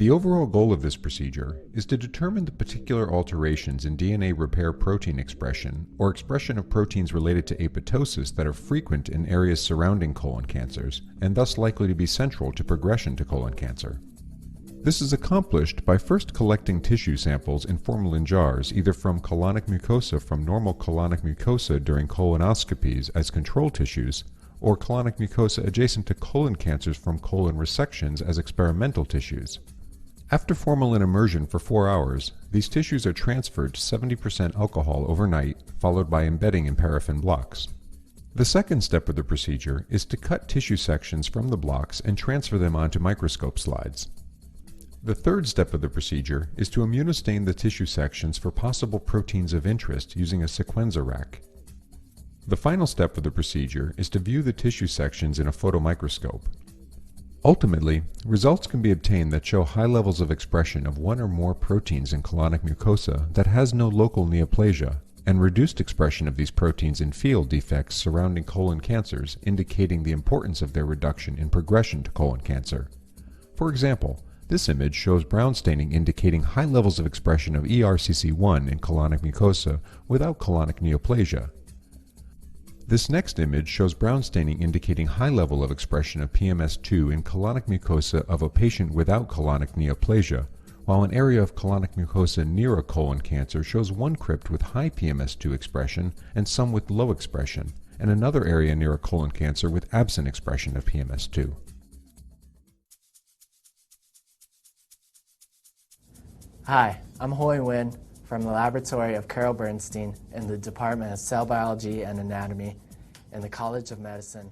The overall goal of this procedure is to determine the particular alterations in DNA repair protein expression or expression of proteins related to apoptosis that are frequent in areas surrounding colon cancers and thus likely to be central to progression to colon cancer. This is accomplished by first collecting tissue samples in formalin jars either from colonic mucosa from normal colonic mucosa during colonoscopies as control tissues or colonic mucosa adjacent to colon cancers from colon resections as experimental tissues. After formalin immersion for 4 hours, these tissues are transferred to 70% alcohol overnight, followed by embedding in paraffin blocks. The second step of the procedure is to cut tissue sections from the blocks and transfer them onto microscope slides. The third step of the procedure is to immunostain the tissue sections for possible proteins of interest using a sequenza rack. The final step of the procedure is to view the tissue sections in a photomicroscope. Ultimately, results can be obtained that show high levels of expression of one or more proteins in colonic mucosa that has no local neoplasia, and reduced expression of these proteins in field defects surrounding colon cancers, indicating the importance of their reduction in progression to colon cancer. For example, this image shows brown staining indicating high levels of expression of ERCC1 in colonic mucosa without colonic neoplasia. This next image shows brown staining indicating high level of expression of Pms2 in colonic mucosa of a patient without colonic neoplasia, while an area of colonic mucosa near a colon cancer shows one crypt with high Pms2 expression and some with low expression, and another area near a colon cancer with absent expression of Pms2. Hi, I'm Nguyen from the laboratory of Bernstein in the Department of Cell Biology and Anatomy in the College of Medicine